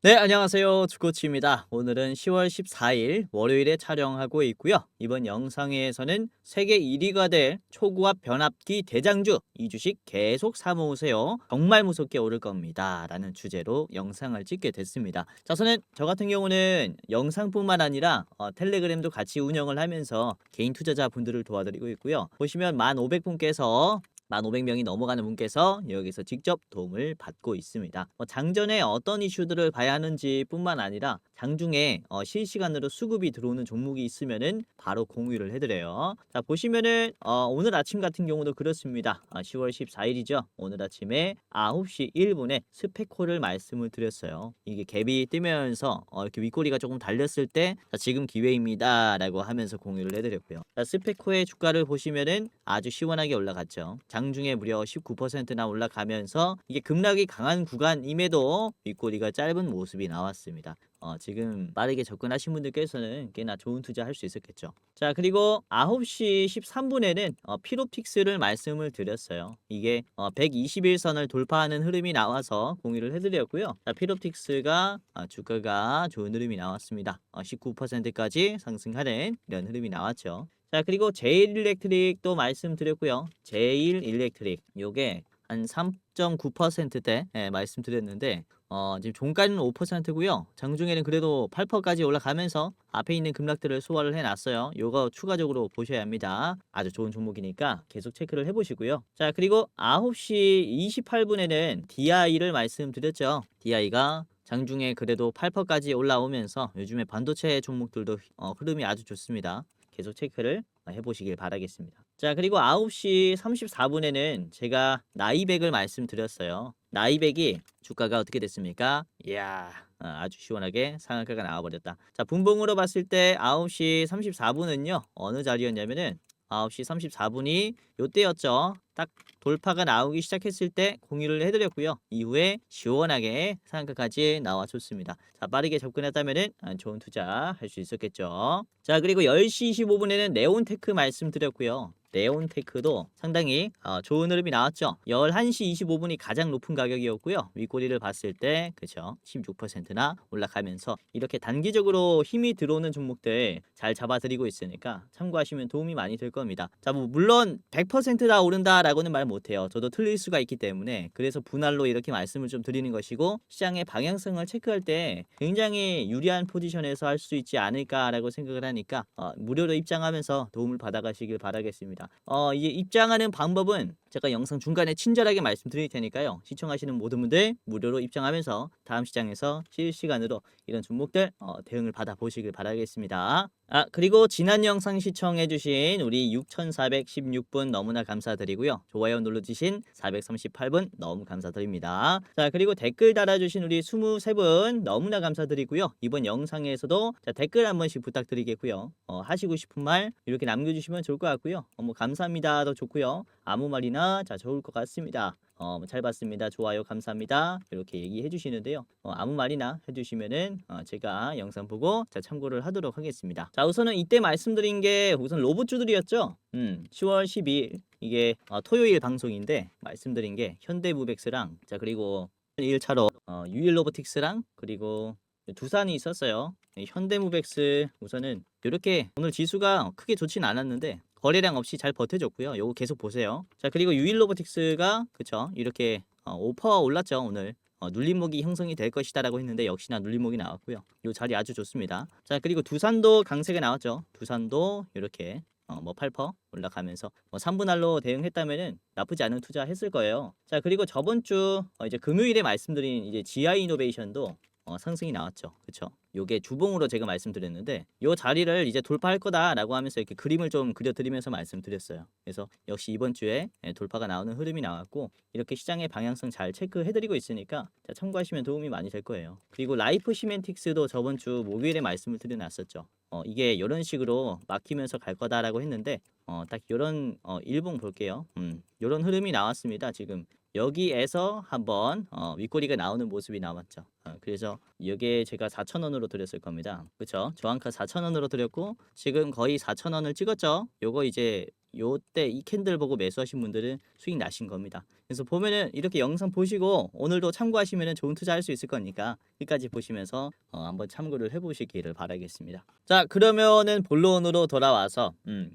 네, 안녕하세요. 주코치입니다. 오늘은 10월 14일 월요일에 촬영하고 있고요. 이번 영상에서는 세계 1위가 될 초고압 변압기 대장주 이 주식 계속 사모으세요. 정말 무섭게 오를 겁니다. 라는 주제로 영상을 찍게 됐습니다. 자, 우선은 저 같은 경우는 영상뿐만 아니라 텔레그램도 같이 운영을 하면서 개인 투자자분들을 도와드리고 있고요. 보시면 1,500분께서 1,500명이 넘어가는 분께서 여기서 직접 도움을 받고 있습니다. 장전에 어떤 이슈들을 봐야 하는지 뿐만 아니라 장중에 실시간으로 수급이 들어오는 종목이 있으면은 바로 공유를 해드려요. 자, 보시면은 오늘 아침 같은 경우도 그렇습니다. 10월 14일이죠. 오늘 아침에 9시 1분에 스펙콜을 말씀을 드렸어요. 이게 갭이 뜨면서 이렇게 윗꼬리가 조금 달렸을 때 자, 지금 기회입니다 라고 하면서 공유를 해드렸고요. 자, 스펙코의 주가를 보시면은 아주 시원하게 올라갔죠. 장중에 무려 19%나 올라가면서 이게 급락이 강한 구간임에도 윗꼬리가 짧은 모습이 나왔습니다. 지금 빠르게 접근하신 분들께서는 꽤나 좋은 투자할 수 있었겠죠. 자, 그리고 9시 13분에는 피로픽스를 말씀을 드렸어요. 이게 121선을 돌파하는 흐름이 나와서 공유를 해드렸고요. 자, 피로픽스가 주가가 좋은 흐름이 나왔습니다. 19%까지 상승하는 이런 흐름이 나왔죠. 자, 그리고 제일 일렉트릭도 말씀드렸고요. 제일 일렉트릭 요게 한 3.9%대 말씀드렸는데 지금 종가는 5%고요. 장중에는 그래도 8%까지 올라가면서 앞에 있는 급락들을 소화를 해놨어요. 요거 추가적으로 보셔야 합니다. 아주 좋은 종목이니까 계속 체크를 해보시고요. 자, 그리고 9시 28분에는 DI를 말씀드렸죠. DI가 장중에 그래도 8%까지 올라오면서 요즘에 반도체 종목들도 흐름이 아주 좋습니다. 계속 체크를 해보시길 바라겠습니다. 자, 그리고 9시 34분에는 제가 나이백을 말씀드렸어요. 나이백이 주가가 어떻게 됐습니까? 이야, 아주 시원하게 상한가가 나와버렸다. 자, 분봉으로 봤을 때 9시 34분은요. 어느 자리였냐면은 9시 34분이 요때였죠. 딱 돌파가 나오기 시작했을 때 공유를 해드렸고요. 이후에 시원하게 상한가까지 나와줬습니다. 자, 빠르게 접근했다면은 좋은 투자 할 수 있었겠죠. 자, 그리고 10시 25분에는 네온테크 말씀드렸고요. 네온테크도 상당히 좋은 흐름이 나왔죠. 11시 25분이 가장 높은 가격이었고요. 윗꼬리를 봤을 때 그쵸 16%나 올라가면서 이렇게 단기적으로 힘이 들어오는 종목들 잘 잡아드리고 있으니까 참고하시면 도움이 많이 될 겁니다. 자, 뭐 물론 100%다 오른다라고는 말 못해요. 저도 틀릴 수가 있기 때문에 그래서 분할로 이렇게 말씀을 좀 드리는 것이고 시장의 방향성을 체크할 때 굉장히 유리한 포지션에서 할 수 있지 않을까라고 생각을 하니까 무료로 입장하면서 도움을 받아가시길 바라겠습니다. 이제 입장하는 방법은 제가 영상 중간에 친절하게 말씀드릴 테니까요. 시청하시는 모든 분들 무료로 입장하면서 다음 시장에서 실시간으로 이런 종목들 대응을 받아보시길 바라겠습니다. 그리고 지난 영상 시청해주신 우리 6,416분 너무나 감사드리고요. 좋아요 눌러주신 438분 너무 감사드립니다. 자, 그리고 댓글 달아주신 우리 23분 너무나 감사드리고요. 이번 영상에서도 자, 댓글 한 번씩 부탁드리겠고요. 하시고 싶은 말 이렇게 남겨주시면 좋을 것 같고요. 뭐 감사합니다도 좋고요. 아무 말이나 자 좋을 것 같습니다. 잘 봤습니다. 좋아요 감사합니다. 이렇게 얘기해 주시는데요. 아무 말이나 해주시면은 제가 영상 보고 자 참고를 하도록 하겠습니다. 자, 우선은 이때 말씀드린 게 우선 로봇주들이었죠. 10월 12일 이게 토요일 방송인데 말씀드린 게 현대무백스랑 자 그리고 1차로 유일로보틱스랑 그리고 두산이 있었어요. 현대무백스 우선은 이렇게 오늘 지수가 크게 좋진 않았는데 거래량 없이 잘 버텨줬고요. 요거 계속 보세요. 자, 그리고 유일로보틱스가 그쵸 이렇게 5% 올랐죠 오늘. 눌림목이 형성이 될 것이다라고 했는데 역시나 눌림목이 나왔고요. 요 자리 아주 좋습니다. 자, 그리고 두산도 강세가 나왔죠. 두산도 이렇게 뭐 8% 올라가면서 뭐 3분할로 대응했다면은 나쁘지 않은 투자 했을 거예요. 자, 그리고 저번 주 이제 금요일에 말씀드린 이제 GI 이노베이션도 상승이 나왔죠. 그쵸? 요게 주봉으로 제가 말씀드렸는데 요 자리를 이제 돌파할 거다라고 하면서 이렇게 그림을 좀 그려드리면서 말씀드렸어요. 그래서 역시 이번 주에 돌파가 나오는 흐름이 나왔고 이렇게 시장의 방향성 잘 체크해드리고 있으니까 자, 참고하시면 도움이 많이 될 거예요. 그리고 라이프 시멘틱스도 저번 주 목요일에 말씀을 드려놨었죠. 이게 이런 식으로 막히면서 갈 거다라고 했는데 딱 이런 일봉 볼게요. 이런 흐름이 나왔습니다. 지금 여기에서 한번 윗꼬리가 나오는 모습이 나왔죠. 그래서 이게 제가 4,000원으로 드렸을 겁니다. 그렇죠? 저항가 4,000원으로 드렸고 지금 거의 4,000원을 찍었죠. 요거 이제 요때 이 캔들 보고 매수하신 분들은 수익 나신 겁니다. 그래서 보면은 이렇게 영상 보시고 오늘도 참고하시면은 좋은 투자할 수 있을 거니까 끝까지 보시면서 한번 참고를 해보시기를 바라겠습니다. 자, 그러면은 본론으로 돌아와서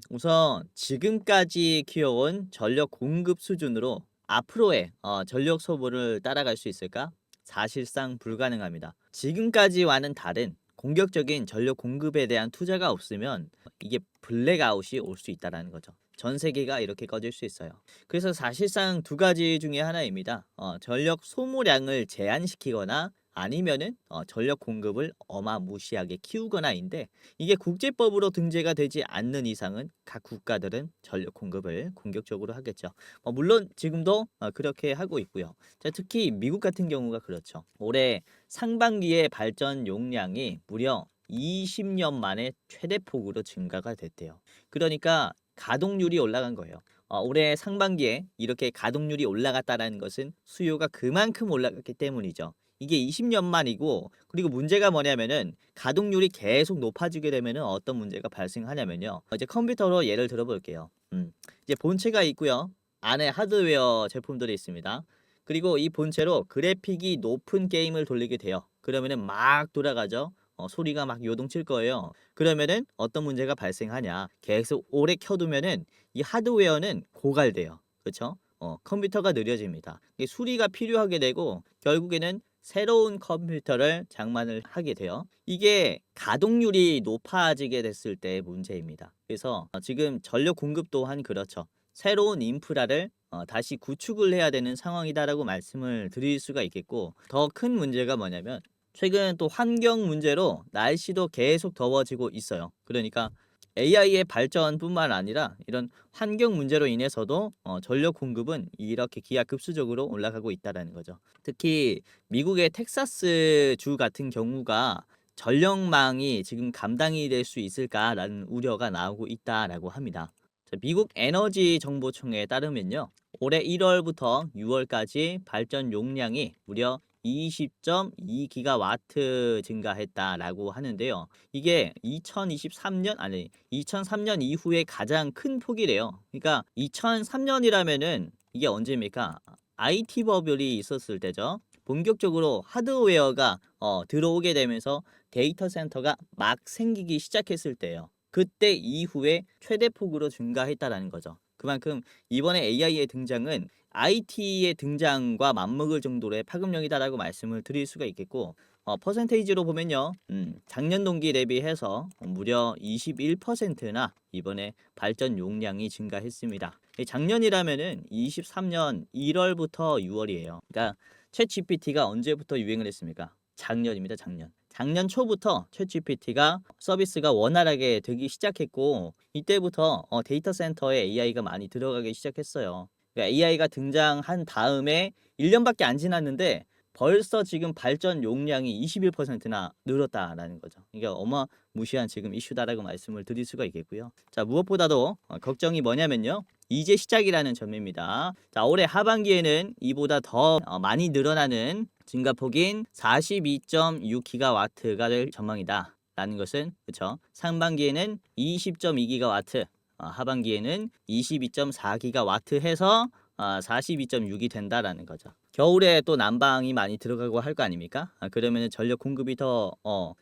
우선 지금까지 키워온 전력 공급 수준으로 앞으로의 전력 소모를 따라갈 수 있을까? 사실상 불가능합니다. 지금까지와는 다른 공격적인 전력 공급에 대한 투자가 없으면 이게 블랙아웃이 올 수 있다는 거죠. 전 세계가 이렇게 꺼질 수 있어요. 그래서 사실상 두 가지 중에 하나입니다. 전력 소모량을 제한시키거나 아니면은 전력 공급을 어마무시하게 키우거나인데 이게 국제법으로 등재가 되지 않는 이상은 각 국가들은 전력 공급을 공격적으로 하겠죠. 물론 지금도 그렇게 하고 있고요. 자, 특히 미국 같은 경우가 그렇죠. 올해 상반기의 발전 용량이 무려 20년 만에 최대폭으로 증가가 됐대요. 그러니까 가동률이 올라간 거예요. 올해 상반기에 이렇게 가동률이 올라갔다는 것은 수요가 그만큼 올라갔기 때문이죠. 이게 20년 만이고, 그리고 문제가 뭐냐면은 가동률이 계속 높아지게 되면은 어떤 문제가 발생하냐면요. 이제 컴퓨터로 예를 들어 볼게요. 이제 본체가 있고요. 안에 하드웨어 제품들이 있습니다. 그리고 이 본체로 그래픽이 높은 게임을 돌리게 돼요. 그러면은 막 돌아가죠. 소리가 막 요동칠 거예요. 그러면은 어떤 문제가 발생하냐? 계속 오래 켜두면은 이 하드웨어는 고갈돼요. 그렇죠? 컴퓨터가 느려집니다. 이게 수리가 필요하게 되고 결국에는 새로운 컴퓨터를 장만을 하게 돼요. 이게 가동률이 높아지게 됐을 때의 문제입니다. 그래서 지금 전력 공급 또한 그렇죠. 새로운 인프라를 다시 구축을 해야 되는 상황이다라고 말씀을 드릴 수가 있겠고, 더 큰 문제가 뭐냐면 최근 또 환경 문제로 날씨도 계속 더워지고 있어요. 그러니까 AI의 발전뿐만 아니라 이런 환경 문제로 인해서도 전력 공급은 이렇게 기하급수적으로 올라가고 있다는 거죠. 특히 미국의 텍사스 주 같은 경우가 전력망이 지금 감당이 될 수 있을까라는 우려가 나오고 있다라고 합니다. 자, 미국 에너지 정보청에 따르면요. 올해 1월부터 6월까지 발전 용량이 무려 20.2기가와트 증가했다라고 하는데요. 이게 2003년 이후에 가장 큰 폭이래요. 그러니까 2003년이라면은 이게 언제입니까? IT 버블이 있었을 때죠. 본격적으로 하드웨어가 들어오게 되면서 데이터 센터가 막 생기기 시작했을 때예요. 그때 이후에 최대폭으로 증가했다라는 거죠. 그만큼 이번에 AI의 등장은 IT의 등장과 맞먹을 정도의 파급력이다라고 말씀을 드릴 수가 있겠고, 퍼센테이지로 보면요. 작년 동기 대비해서 무려 21%나 이번에 발전 용량이 증가했습니다. 작년이라면은 23년 1월부터 6월이에요. 그러니까 챗 GPT가 언제부터 유행을 했습니까? 작년입니다, 작년. 작년 초부터 챗 GPT가 서비스가 원활하게 되기 시작했고, 이때부터 데이터 센터에 AI가 많이 들어가기 시작했어요. 그러니까 AI가 등장한 다음에 1년밖에 안 지났는데 벌써 지금 발전 용량이 21%나 늘었다라는 거죠. 이게 어마무시한 지금 이슈다라고 말씀을 드릴 수가 있겠고요. 자, 무엇보다도 걱정이 뭐냐면요. 이제 시작이라는 점입니다. 자, 올해 하반기에는 이보다 더 많이 늘어나는 증가폭인 42.6기가와트가 될 전망이다. 라는 것은 그렇죠. 상반기에는 20.2기가와트, 하반기에는 22.4기가와트 해서 42.6이 된다라는 거죠. 겨울에 또 난방이 많이 들어가고 할 거 아닙니까? 그러면 전력 공급이 더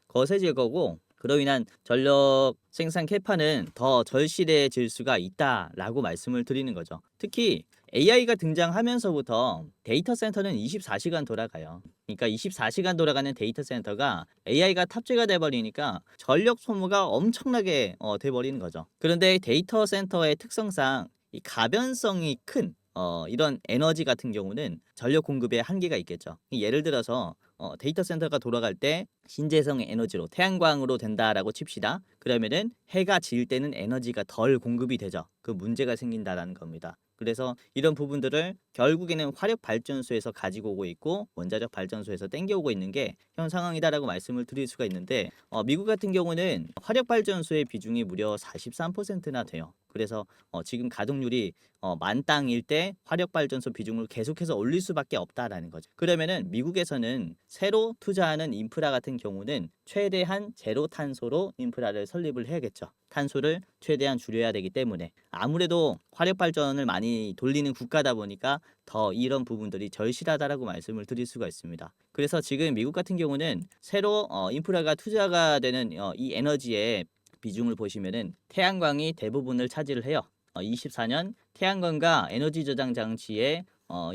거세질 거고, 그로 인한 전력 생산 캐파는 더 절실해질 수가 있다라고 말씀을 드리는 거죠. 특히 AI가 등장하면서부터 데이터 센터는 24시간 돌아가요. 그러니까 24시간 돌아가는 데이터 센터가 AI가 탑재가 돼버리니까 전력 소모가 엄청나게 돼버리는 거죠. 그런데 데이터 센터의 특성상 이 가변성이 큰 이런 에너지 같은 경우는 전력 공급에 한계가 있겠죠. 예를 들어서 데이터 센터가 돌아갈 때 신재생 에너지로 태양광으로 된다라고 칩시다. 그러면은 해가 질 때는 에너지가 덜 공급이 되죠. 그 문제가 생긴다라는 겁니다. 그래서 이런 부분들을 결국에는 화력 발전소에서 가지고 오고 있고 원자력 발전소에서 땡겨오고 있는 게 현 상황이다라고 말씀을 드릴 수가 있는데, 미국 같은 경우는 화력 발전소의 비중이 무려 43%나 돼요. 그래서 지금 가동률이 만땅일 때 화력발전소 비중을 계속해서 올릴 수밖에 없다라는 거죠. 그러면은 미국에서는 새로 투자하는 인프라 같은 경우는 최대한 제로 탄소로 인프라를 설립을 해야겠죠. 탄소를 최대한 줄여야 되기 때문에 아무래도 화력발전을 많이 돌리는 국가다 보니까 더 이런 부분들이 절실하다라고 말씀을 드릴 수가 있습니다. 그래서 지금 미국 같은 경우는 새로 인프라가 투자가 되는 이 에너지의 비중을 보시면은 태양광이 대부분을 차지를 해요. 24년 태양광과 에너지 저장 장치의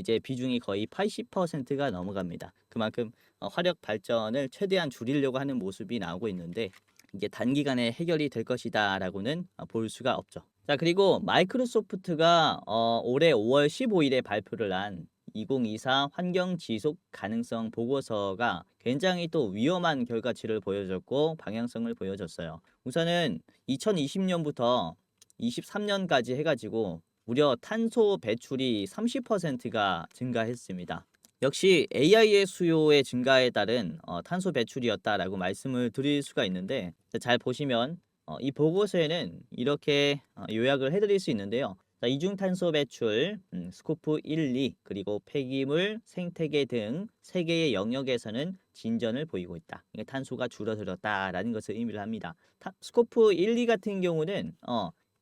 이제 비중이 거의 80%가 넘어갑니다. 그만큼 화력 발전을 최대한 줄이려고 하는 모습이 나오고 있는데 이게 단기간에 해결이 될 것이다라고는 볼 수가 없죠. 자, 그리고 마이크로소프트가 올해 5월 15일에 발표를 한 2024 환경 지속 가능성 보고서가 굉장히 또 위험한 결과치를 보여줬고 방향성을 보여줬어요. 우선은 2020년부터 23년까지 해가지고 무려 탄소 배출이 30%가 증가했습니다. 역시 AI의 수요의 증가에 따른 탄소 배출이었다라고 말씀을 드릴 수가 있는데 잘 보시면 이 보고서에는 이렇게 요약을 해드릴 수 있는데요. 자, 이중탄소 배출, 스코프 1, 2, 그리고 폐기물, 생태계 등 3개의 영역에서는 진전을 보이고 있다. 이게 탄소가 줄어들었다라는 것을 의미를 합니다. 스코프 1, 2 같은 경우는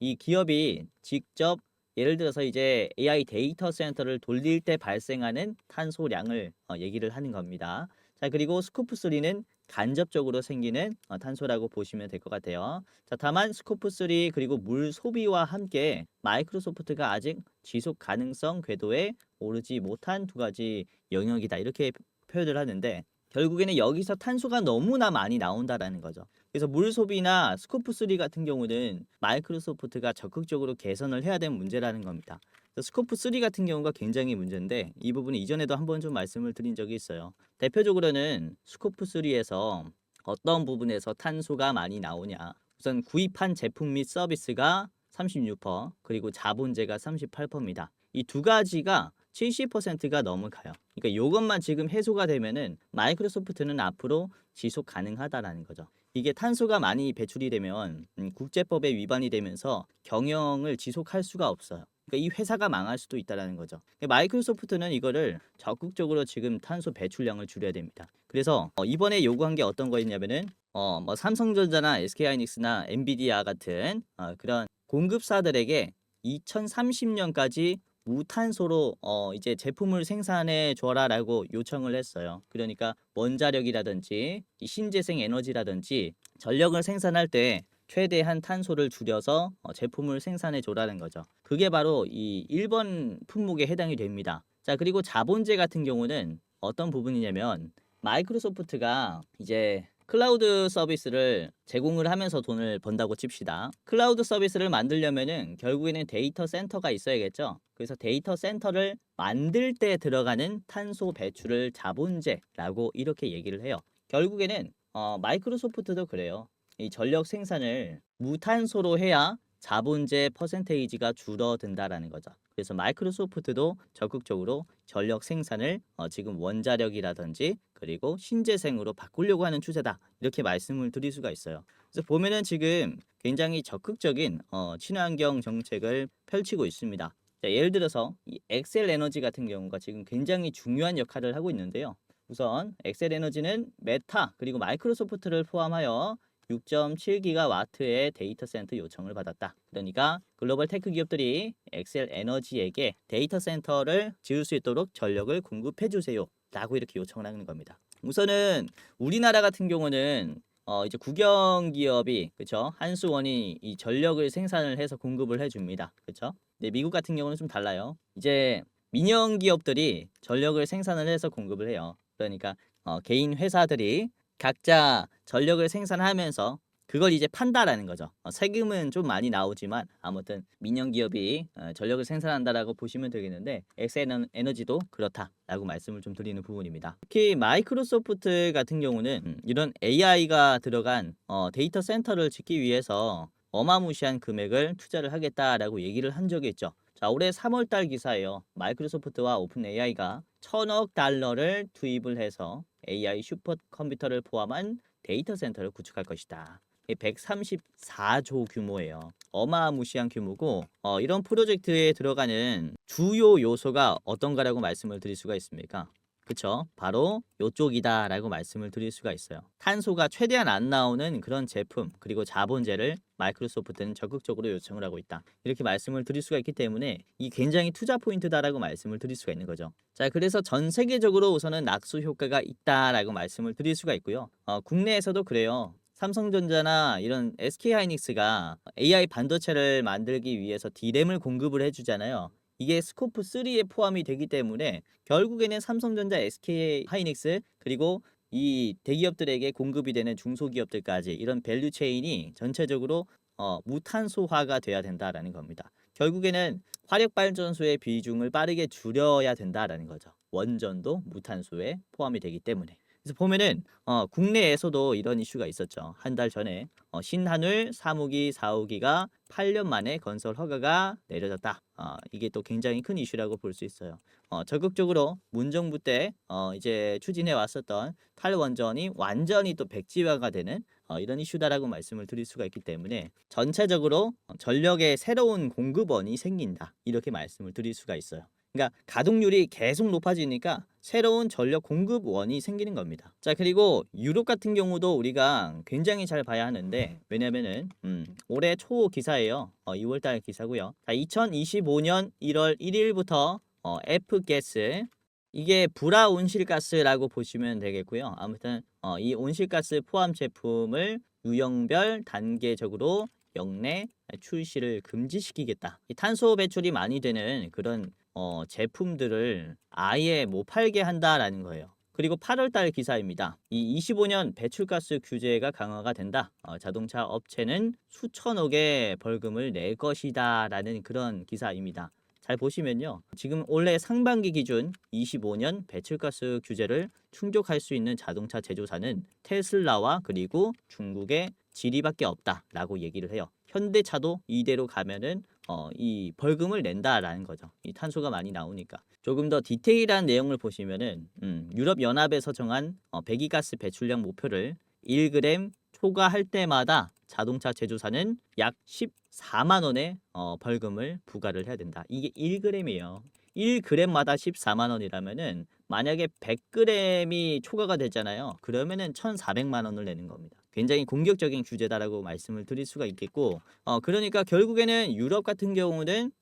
이 기업이 직접 예를 들어서 이제 AI 데이터 센터를 돌릴 때 발생하는 탄소량을 얘기를 하는 겁니다. 자, 그리고 스코프 3는 간접적으로 생기는 탄소라고 보시면 될 것 같아요. 자, 다만 스코프 3 그리고 물 소비와 함께 마이크로소프트가 아직 지속 가능성 궤도에 오르지 못한 두 가지 영역이다. 이렇게 표현을 하는데 결국에는 여기서 탄소가 너무나 많이 나온다라는 거죠. 그래서 물 소비나 스코프 3 같은 경우는 마이크로소프트가 적극적으로 개선을 해야 되는 문제라는 겁니다. 스코프 3 같은 경우가 굉장히 문제인데 이 부분은 이전에도 한번 좀 말씀을 드린 적이 있어요. 대표적으로는 스코프 3에서 어떤 부분에서 탄소가 많이 나오냐. 우선 구입한 제품 및 서비스가 36%, 그리고 자본재가 38%입니다. 이 두 가지가 70%가 넘어가요. 그러니까 이것만 지금 해소가 되면은 마이크로소프트는 앞으로 지속 가능하다라는 거죠. 이게 탄소가 많이 배출이 되면 국제법에 위반이 되면서 경영을 지속할 수가 없어요. 그러니까 이 회사가 망할 수도 있다라는 거죠. 마이크로소프트는 이거를 적극적으로 지금 탄소 배출량을 줄여야 됩니다. 그래서 이번에 요구한 게 어떤 거였냐면은 뭐 삼성전자나 SK하이닉스나 엔비디아 같은 그런 공급사들에게 2030년까지 무탄소로 이제 제품을 생산해 줘라라고 요청을 했어요. 그러니까 원자력이라든지 이 신재생 에너지라든지 전력을 생산할 때 최대한 탄소를 줄여서 제품을 생산해 줘라는 거죠. 그게 바로 이 1번 품목에 해당이 됩니다. 자, 그리고 자본재 같은 경우는 어떤 부분이냐면 마이크로소프트가 이제 클라우드 서비스를 제공을 하면서 돈을 번다고 칩시다. 클라우드 서비스를 만들려면은 결국에는 데이터 센터가 있어야겠죠. 그래서 데이터 센터를 만들 때 들어가는 탄소 배출을 자본재라고 이렇게 얘기를 해요. 결국에는 마이크로소프트도 그래요. 이 전력 생산을 무탄소로 해야 자본재 퍼센테이지가 줄어든다라는 거죠. 그래서 마이크로소프트도 적극적으로 전력 생산을 지금 원자력이라든지 그리고 신재생으로 바꾸려고 하는 추세다. 이렇게 말씀을 드릴 수가 있어요. 그래서 보면은 지금 굉장히 적극적인 친환경 정책을 펼치고 있습니다. 자, 예를 들어서 이 엑셀 에너지 같은 경우가 지금 굉장히 중요한 역할을 하고 있는데요. 우선 엑셀 에너지는 메타 그리고 마이크로소프트를 포함하여 6.7기가와트의 데이터 센터 요청을 받았다. 그러니까 글로벌 테크 기업들이 엑셀 에너지에게 데이터 센터를 지을 수 있도록 전력을 공급해 주세요. 라고 이렇게 요청을 하는 겁니다. 우선은 우리나라 같은 경우는 이제 국영 기업이 그렇죠? 한수원이 이 전력을 생산을 해서 공급을 해 줍니다. 그렇죠? 근데 미국 같은 경우는 좀 달라요. 이제 민영 기업들이 전력을 생산을 해서 공급을 해요. 그러니까 개인 회사들이 각자 전력을 생산하면서 그걸 이제 판다라는 거죠. 세금은 좀 많이 나오지만 아무튼 민영 기업이 전력을 생산한다라고 보시면 되겠는데 엑셀 에너지도 그렇다라고 말씀을 좀 드리는 부분입니다. 특히 마이크로소프트 같은 경우는 이런 AI가 들어간 데이터 센터를 짓기 위해서 어마무시한 금액을 투자를 하겠다라고 얘기를 한 적이 있죠. 자, 올해 3월달 기사예요. 마이크로소프트와 오픈 AI가 1,000억 달러를 투입을 해서 AI 슈퍼컴퓨터를 포함한 데이터 센터를 구축할 것이다. 134조 규모예요. 어마무시한 규모고 이런 프로젝트에 들어가는 주요 요소가 어떤가라고 말씀을 드릴 수가 있습니까? 그쵸? 바로 요쪽이다라고 말씀을 드릴 수가 있어요. 탄소가 최대한 안 나오는 그런 제품 그리고 자본재를 마이크로소프트는 적극적으로 요청을 하고 있다. 이렇게 말씀을 드릴 수가 있기 때문에 이 굉장히 투자 포인트다라고 말씀을 드릴 수가 있는 거죠. 자, 그래서 전 세계적으로 우선은 낙수 효과가 있다라고 말씀을 드릴 수가 있고요. 국내에서도 그래요. 삼성전자나 이런 SK하이닉스가 AI 반도체를 만들기 위해서 D램을 공급을 해주잖아요. 이게 스코프 3에 포함이 되기 때문에 결국에는 삼성전자, SK하이닉스 그리고 이 대기업들에게 공급이 되는 중소기업들까지 이런 밸류 체인이 전체적으로 무탄소화가 돼야 된다라는 겁니다. 결국에는 화력발전소의 비중을 빠르게 줄여야 된다라는 거죠. 원전도 무탄소에 포함이 되기 때문에. 그래서 보면은 국내에서도 이런 이슈가 있었죠. 한 달 전에 신한울 3호기, 4호기가 8년 만에 건설 허가가 내려졌다. 이게 또 굉장히 큰 이슈라고 볼 수 있어요. 적극적으로 문정부 때 이제 추진해 왔었던 탈원전이 완전히 또 백지화가 되는 이런 이슈다라고 말씀을 드릴 수가 있기 때문에 전체적으로 전력의 새로운 공급원이 생긴다. 이렇게 말씀을 드릴 수가 있어요. 그러니까 가동률이 계속 높아지니까 새로운 전력 공급원이 생기는 겁니다. 자, 그리고 유럽 같은 경우도 우리가 굉장히 잘 봐야 하는데 왜냐면은 올해 초 기사예요. 2월달 기사고요. 자, 2025년 1월 1일부터 F가스 이게 불화 온실가스라고 보시면 되겠고요. 아무튼 이 온실가스 포함 제품을 유형별 단계적으로 역내 출시를 금지시키겠다. 이 탄소 배출이 많이 되는 그런 제품들을 아예 못 팔게 한다라는 거예요. 그리고 8월 달 기사입니다. 이 25년 배출가스 규제가 강화가 된다. 자동차 업체는 수천억의 벌금을 낼 것이다라는 그런 기사입니다. 잘 보시면요. 지금 올해 상반기 기준 25년 배출가스 규제를 충족할 수 있는 자동차 제조사는 테슬라와 그리고 중국의 지리밖에 없다라고 얘기를 해요. 현대차도 이대로 가면은 이 벌금을 낸다라는 거죠. 이 탄소가 많이 나오니까. 조금 더 디테일한 내용을 보시면은 유럽 연합에서 정한 배기가스 배출량 목표를 1g 초과할 때마다 자동차 제조사는 약 14만 원의 벌금을 부과를 해야 된다. 이게 1g이에요. 1g마다 14만 원이라면은 만약에 100g이 초과가 되잖아요. 그러면은 1,400만 원을 내는 겁니다. 굉장히 공격적인 규제다라고 말씀을 드릴 수가 있겠고 그러니까 결국에는 유럽 같은 경우는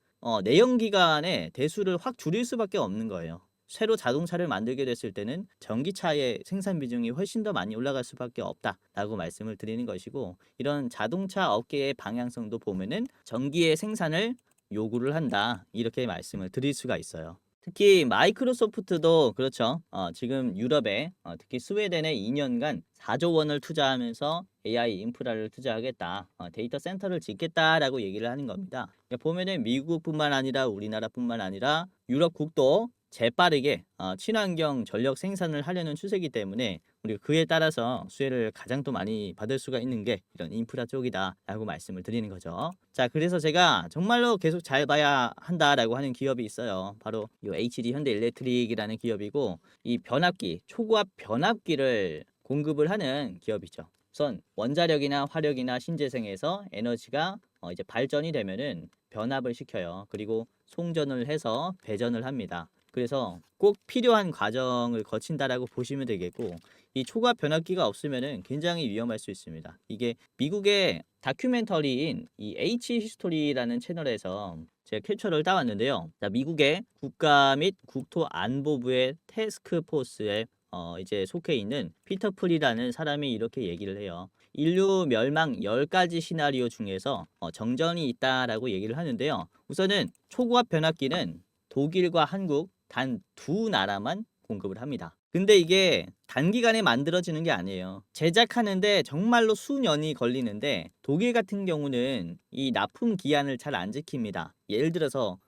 내연기관의 대수를 확 줄일 수밖에 없는 거예요. 새로 자동차를 만들게 됐을 때는 전기차의 생산 비중이 훨씬 더 많이 올라갈 수밖에 없다라고 말씀을 드리는 것이고 이런 자동차 업계의 방향성도 보면은 전기의 생산을 요구를 한다 이렇게 말씀을 드릴 수가 있어요. 특히 마이크로소프트도 그렇죠. 지금 유럽에 특히 스웨덴에 2년간 4조 원을 투자하면서 AI 인프라를 투자하겠다. 데이터 센터를 짓겠다라고 얘기를 하는 겁니다. 그러니까 보면은 미국뿐만 아니라 우리나라뿐만 아니라 유럽국도 재빠르게 친환경 전력 생산을 하려는 추세이기 때문에 우리가 그에 따라서 수혜를 가장 또 많이 받을 수가 있는 게 이런 인프라 쪽이다라고 말씀을 드리는 거죠. 자, 그래서 제가 정말로 계속 잘 봐야 한다라고 하는 기업이 있어요. 바로 이 HD 현대일렉트릭이라는 기업이고 이 변압기, 초고압 변압기를 공급을 하는 기업이죠. 우선 원자력이나 화력이나 신재생에서 에너지가 이제 발전이 되면은 변압을 시켜요. 그리고 송전을 해서 배전을 합니다. 그래서 꼭 필요한 과정을 거친다라고 보시면 되겠고 이 초고압 변압기가 없으면은 굉장히 위험할 수 있습니다. 이게 미국의 다큐멘터리인 이 H 히스토리라는 채널에서 제가 캡처를 따왔는데요. 자, 미국의 국가 및 국토안보부의 테스크포스에 이제 속해 있는 피터 풀이라는 사람이 이렇게 얘기를 해요. 인류 멸망 10가지 시나리오 중에서 정전이 있다라고 얘기를 하는데요. 우선은 초고압 변압기는 독일과 한국 단 두 나라만 공급을 합니다. 근데 이게 단기간에 만들어지는 게 아니에요. 제작하는데 정말로 수년이 걸리는데 독일 같은 경우는 이 납품 기한을 잘 안 지킵니다. 예를 들어서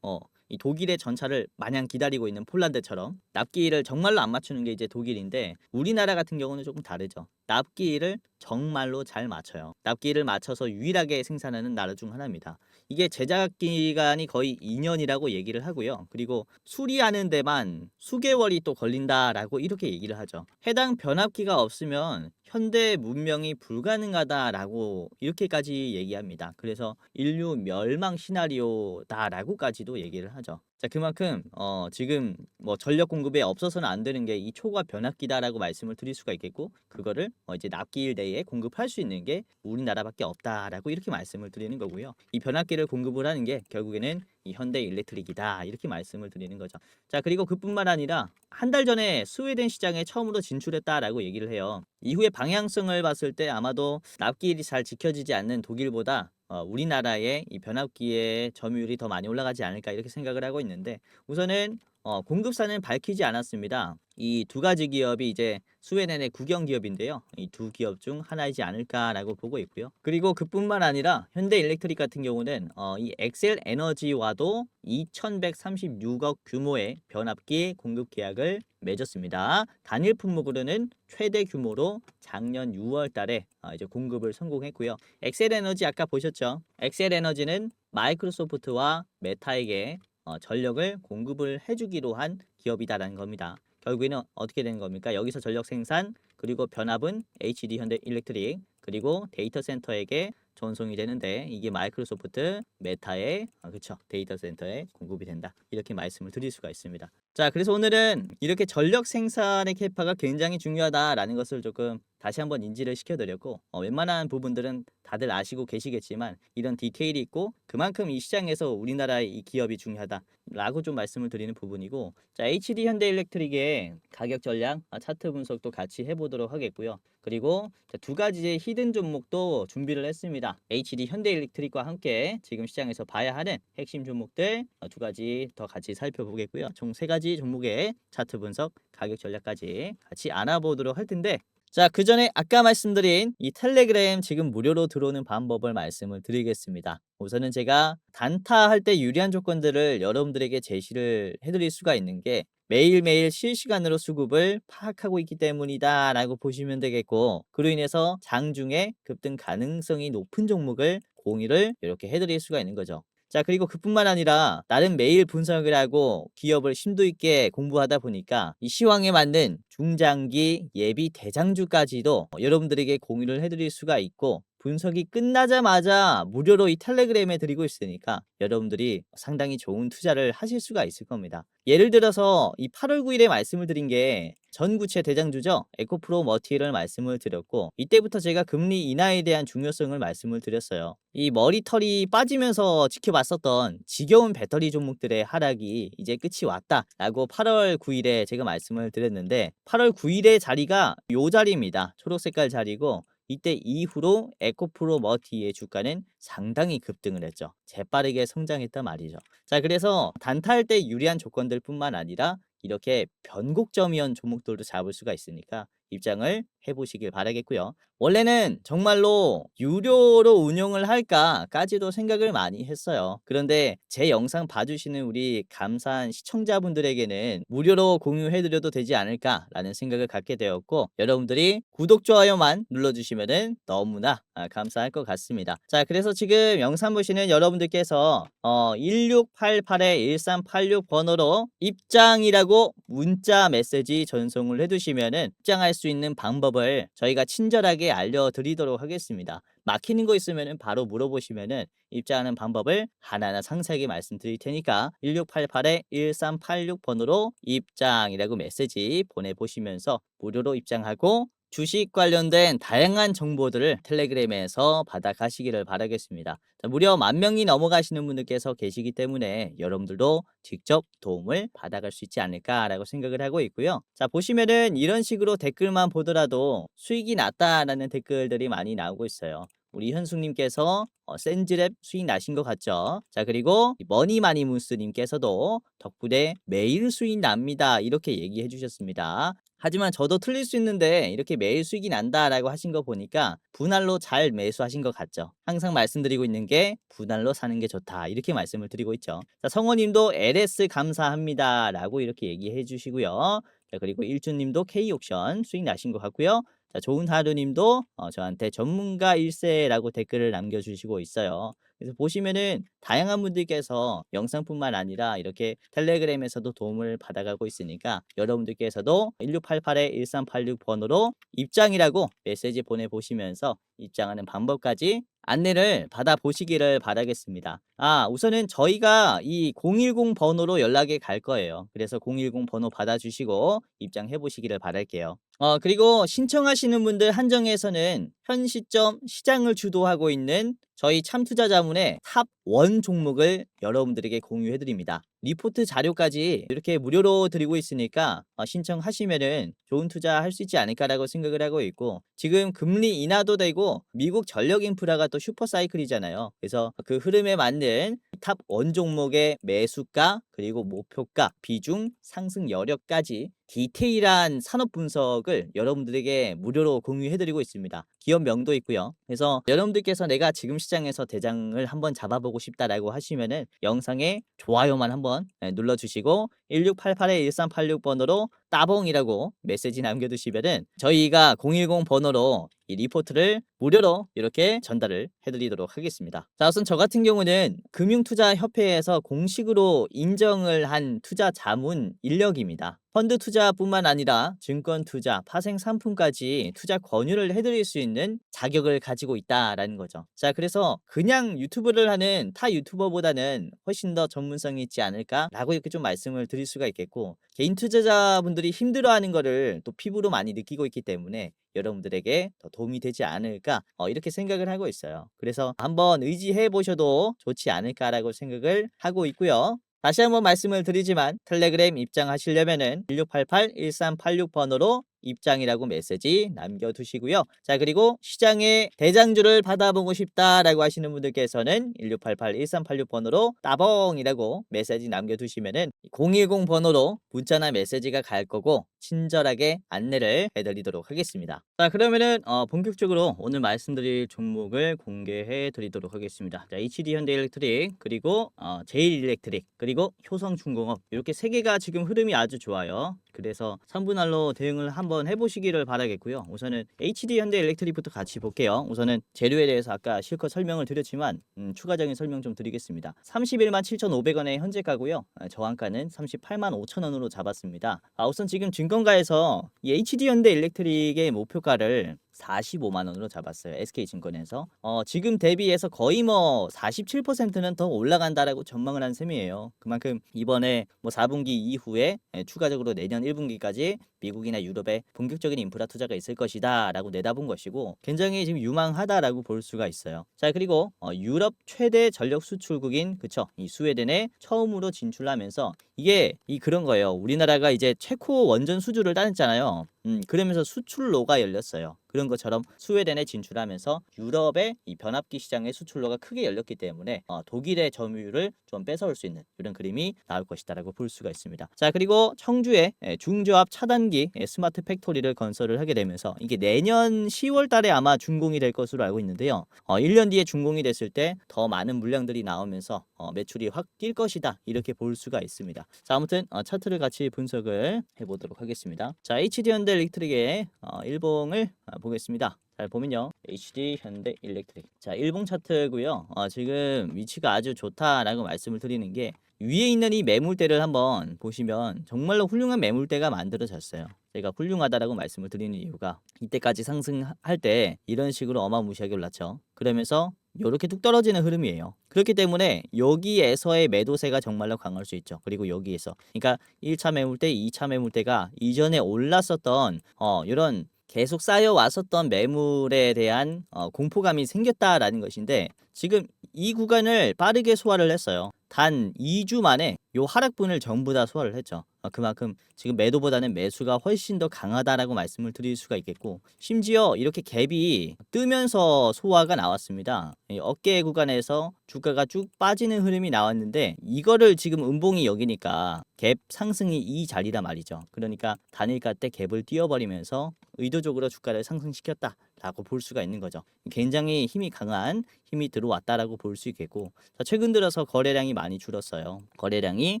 이 독일의 전차를 마냥 기다리고 있는 폴란드처럼 납기일을 정말로 안 맞추는 게 이제 독일인데 우리나라 같은 경우는 조금 다르죠. 납기일을 정말로 잘 맞춰요. 납기일을 맞춰서 유일하게 생산하는 나라 중 하나입니다. 이게 제작 기간이 거의 2년이라고 얘기를 하고요. 그리고 수리하는 데만 수개월이 또 걸린다라고 이렇게 얘기를 하죠. 해당 변압기가 없으면 현대 문명이 불가능하다라고 이렇게까지 얘기합니다. 그래서 인류 멸망 시나리오다라고까지도 얘기를 하죠. 자, 그만큼 지금 뭐 전력 공급에 없어서는 안 되는 게 이 초과 변압기다라고 말씀을 드릴 수가 있겠고, 그거를 이제 납기일 내에 공급할 수 있는 게 우리나라밖에 없다라고 이렇게 말씀을 드리는 거고요. 이 변압기를 공급을 하는 게 결국에는 이 현대 일렉트릭이다 이렇게 말씀을 드리는 거죠. 자, 그리고 그뿐만 아니라 한 달 전에 스웨덴 시장에 처음으로 진출했다라고 얘기를 해요. 이후에 방향성을 봤을 때 아마도 납기일이 잘 지켜지지 않는 독일보다 우리나라의 이 변압기의 점유율이 더 많이 올라가지 않을까 이렇게 생각을 하고 있는데, 우선은 공급사는 밝히지 않았습니다. 이 두 가지 기업이 이제 스웨덴의 국영 기업인데요. 이 두 기업 중 하나이지 않을까라고 보고 있고요. 그리고 그뿐만 아니라 현대 일렉트릭 같은 경우는 이 엑셀 에너지와도 2,136억 규모의 변압기 공급 계약을 맺었습니다. 단일 품목으로는 최대 규모로 작년 6월 달에 이제 공급을 성공했고요. 엑셀 에너지 아까 보셨죠? 엑셀 에너지는 마이크로소프트와 메타에게 전력을 공급을 해주기로 한 기업이다라는 겁니다. 결국에는 어떻게 되는 겁니까? 여기서 전력 생산, 그리고 변압은 HD 현대 일렉트릭, 그리고 데이터 센터에게 전송이 되는데, 이게 마이크로소프트, 메타의 그쵸, 데이터 센터에 공급이 된다. 이렇게 말씀을 드릴 수가 있습니다. 자, 그래서 오늘은 이렇게 전력 생산의 캐파가 굉장히 중요하다라는 것을 조금 다시 한번 인지를 시켜드렸고, 웬만한 부분들은 다들 아시고 계시겠지만 이런 디테일이 있고 그만큼 이 시장에서 우리나라의 이 기업이 중요하다라고 좀 말씀을 드리는 부분이고, 자, HD 현대일렉트릭의 가격 전략 차트 분석도 같이 해보도록 하겠고요. 그리고 두 가지의 히든 종목도 준비를 했습니다. HD 현대일렉트릭과 함께 지금 시장에서 봐야 하는 핵심 종목들 두 가지 더 같이 살펴보겠고요. 총 세 가지 종목의 차트 분석, 가격 전략까지 같이 알아보도록 할 텐데, 자, 그 전에 아까 말씀드린 이 텔레그램 지금 무료로 들어오는 방법을 말씀을 드리겠습니다. 우선은 제가 단타할 때 유리한 조건들을 여러분들에게 제시를 해드릴 수가 있는 게 매일매일 실시간으로 수급을 파악하고 있기 때문이다 라고 보시면 되겠고, 그로 인해서 장중에 급등 가능성이 높은 종목을 공유를 이렇게 해드릴 수가 있는 거죠. 자, 그리고 그뿐만 아니라 나름 매일 분석을 하고 기업을 심도 있게 공부하다 보니까 이 시황에 맞는 중장기 예비 대장주까지도 여러분들에게 공유를 해드릴 수가 있고, 분석이 끝나자마자 무료로 이 텔레그램에 드리고 있으니까 여러분들이 상당히 좋은 투자를 하실 수가 있을 겁니다. 예를 들어서 이 8월 9일에 말씀을 드린 게 전구체 대장주죠. 에코프로 머티를 말씀을 드렸고, 이때부터 제가 금리 인하에 대한 중요성을 말씀을 드렸어요. 이 머리털이 빠지면서 지켜봤었던 지겨운 배터리 종목들의 하락이 이제 끝이 왔다라고 8월 9일에 제가 말씀을 드렸는데, 8월 9일의 자리가 요 자리입니다. 초록 색깔 자리고, 이때 이후로 에코프로 머티의 주가는 상당히 급등을 했죠. 재빠르게 성장했단 말이죠. 자, 그래서 단타할 때 유리한 조건들 뿐만 아니라 이렇게 변곡점이온 종목들도 잡을 수가 있으니까 입장을 해보시길 바라겠고요. 원래는 정말로 유료로 운영을 할까까지도 생각을 많이 했어요. 그런데 제 영상 봐주시는 우리 감사한 시청자분들에게는 무료로 공유해드려도 되지 않을까라는 생각을 갖게 되었고, 여러분들이 구독, 좋아요만 눌러주시면 너무나 감사할 것 같습니다. 자, 그래서 지금 영상 보시는 여러분들께서 1688-1386 번호로 입장이라고 문자 메시지 전송을 해두시면은 입장할 수 있는 방법을 저희가 친절하게 알려드리도록 하겠습니다. 막히는 거 있으면은 바로 물어보시면은 입장하는 방법을 하나하나 상세하게 말씀드릴 테니까 1688-1386 번호로 입장이라고 메시지 보내보시면서 무료로 입장하고 주식 관련된 다양한 정보들을 텔레그램에서 받아가시기를 바라겠습니다. 자, 무려 10,000명이 넘어가시는 분들께서 계시기 때문에 여러분들도 직접 도움을 받아갈 수 있지 않을까라고 생각을 하고 있고요. 자, 보시면은 이런 식으로 댓글만 보더라도 수익이 났다라는 댓글들이 많이 나오고 있어요. 우리 현숙님께서 센즈랩 수익 나신 것 같죠? 자, 그리고 머니마니무스님께서도 덕분에 매일 수익 납니다 이렇게 얘기해 주셨습니다. 하지만 저도 틀릴 수 있는데 이렇게 매일 수익이 난다라고 하신 거 보니까 분할로 잘 매수하신 것 같죠. 항상 말씀드리고 있는 게 분할로 사는 게 좋다. 이렇게 말씀을 드리고 있죠. 자, 성호님도 LS 감사합니다라고 이렇게 얘기해 주시고요. 자, 그리고 일주님도 K옥션 수익 나신 것 같고요. 자, 좋은 하루님도 저한테 전문가 일세라고 댓글을 남겨주시고 있어요. 그래서 보시면은 다양한 분들께서 영상뿐만 아니라 이렇게 텔레그램에서도 도움을 받아가고 있으니까 여러분들께서도 1688-1386 번호로 입장이라고 메시지 보내보시면서 입장하는 방법까지 안내를 받아보시기를 바라겠습니다. 우선은 저희가 이 010 번호로 연락이 갈 거예요. 그래서 010 번호 받아주시고 입장해 보시기를 바랄게요. 그리고 신청하시는 분들 한정해서는 현 시점 시장을 주도하고 있는 저희 참투자자문의 탑 1 종목을 여러분들에게 공유해 드립니다. 리포트 자료까지 이렇게 무료로 드리고 있으니까 신청하시면은 좋은 투자할 수 있지 않을까라고 생각을 하고 있고, 지금 금리 인하도 되고 미국 전력 인프라가 또 슈퍼 사이클이잖아요. 그래서 그 흐름에 맞는 탑 1 종목의 매수가 그리고 목표가, 비중, 상승 여력까지 디테일한 산업 분석을 여러분들에게 무료로 공유해드리고 있습니다. 기업명도 있고요. 그래서 여러분들께서 내가 지금 시장에서 대장을 한번 잡아보고 싶다라고 하시면은 영상에 좋아요만 한번 눌러주시고 1688-1386 번호로 따봉이라고 메시지 남겨두시면은 저희가 010 번호로 이 리포트를 무료로 이렇게 전달을 해드리도록 하겠습니다. 자, 우선 저 같은 경우는 금융투자협회에서 공식으로 인정을 한 투자 자문 인력입니다. 펀드 투자뿐만 아니라 증권 투자, 파생 상품까지 투자 권유를 해드릴 수 있는 자격을 가지고 있다라는 거죠. 자, 그래서 그냥 유튜브를 하는 타 유튜버보다는 훨씬 더 전문성이 있지 않을까라고 이렇게 좀 말씀을 드릴 수가 있겠고, 개인 투자자분들이 힘들어하는 거를 또 피부로 많이 느끼고 있기 때문에 여러분들에게 더 도움이 되지 않을까 이렇게 생각을 하고 있어요. 그래서 한번 의지해 보셔도 좋지 않을까라고 생각을 하고 있고요. 다시 한번 말씀을 드리지만 텔레그램 입장하시려면은 1688-1386 번호로 입장이라고 메시지 남겨두시고요. 자, 그리고 시장의 대장주를 받아보고 싶다라고 하시는 분들께서는 1688-1386 번호로 따봉이라고 메시지 남겨두시면은 010 번호로 문자나 메시지가 갈 거고 친절하게 안내를 해드리도록 하겠습니다. 자, 그러면은 본격적으로 오늘 말씀드릴 종목을 공개해 드리도록 하겠습니다. 자, HD 현대일렉트릭, 그리고 제일일렉트릭, 그리고 효성중공업, 이렇게 세 개가 지금 흐름이 아주 좋아요. 그래서 3분할로 대응을 한번 해보시기를 바라겠고요. 우선은 HD 현대일렉트릭부터 같이 볼게요. 우선은 재료에 대해서 아까 실컷 설명을 드렸지만 추가적인 설명 좀 드리겠습니다. 31만 7,500원에 현재 가고요. 저항가는 38만 5천원으로 잡았습니다. 우선 지금 증권가에서 이 HD 현대일렉트릭의 목표가를 45만 원으로 잡았어요. SK증권에서. 지금 대비해서 거의 뭐 47%는 더 올라간다라고 전망을 한 셈이에요. 그만큼 이번에 뭐 4분기 이후에 추가적으로 내년 1분기까지 미국이나 유럽에 본격적인 인프라 투자가 있을 것이다 라고 내다본 것이고, 굉장히 지금 유망하다라고 볼 수가 있어요. 자, 그리고 유럽 최대 전력 수출국인 이 스웨덴에 처음으로 진출하면서 이게 그런 거예요. 우리나라가 이제 체코 원전 수주를 따냈잖아요. 그러면서 수출로가 열렸어요. 그런 것처럼 스웨덴에 진출하면서 유럽의 이 변압기 시장의 수출로가 크게 열렸기 때문에 독일의 점유율을 좀 뺏어올 수 있는 이런 그림이 나올 것이다라고 볼 수가 있습니다. 자, 그리고 청주에 중저압 차단기 스마트 팩토리를 건설을 하게 되면서 이게 내년 10월 달에 아마 준공이 될 것으로 알고 있는데요. 1년 뒤에 준공이 됐을 때 더 많은 물량들이 나오면서 매출이 확 뛸 것이다, 이렇게 볼 수가 있습니다. 자, 아무튼 차트를 같이 분석을 해보도록 하겠습니다. 자, HD 현대일렉트릭의 일봉을 보겠습니다. 잘 보면요, HD 현대일렉트릭, 자, 일봉 차트고요. 지금 위치가 아주 좋다라고 말씀을 드리는 게, 위에 있는 이 매물대를 한번 보시면 정말로 훌륭한 매물대가 만들어졌어요. 제가 훌륭하다라고 말씀을 드리는 이유가, 이때까지 상승할 때 이런 식으로 어마무시하게 올랐죠. 그러면서 이렇게 뚝 떨어지는 흐름이에요. 그렇기 때문에 여기에서의 매도세가 정말로 강할 수 있죠. 그리고 여기에서, 그러니까 1차 매물대, 2차 매물대가 이전에 올랐었던 이런 계속 쌓여왔었던 매물에 대한 공포감이 생겼다라는 것인데, 지금 이 구간을 빠르게 소화를 했어요. 단 2주 만에 요 하락분을 전부 다 소화를 했죠. 그만큼 지금 매도보다는 매수가 훨씬 더 강하다라고 말씀을 드릴 수가 있겠고, 심지어 이렇게 갭이 뜨면서 소화가 나왔습니다. 이 어깨 구간에서 주가가 쭉 빠지는 흐름이 나왔는데 이거를 지금 음봉이 여기니까 갭 상승이 이 자리다 말이죠. 그러니까 단일가 때 갭을 띄워버리면서 의도적으로 주가를 상승시켰다라고 볼 수가 있는 거죠. 굉장히 힘이 강한 힘이 들어왔다라고 볼 수 있겠고, 자, 최근 들어서 거래량이 많이 줄었어요. 거래량이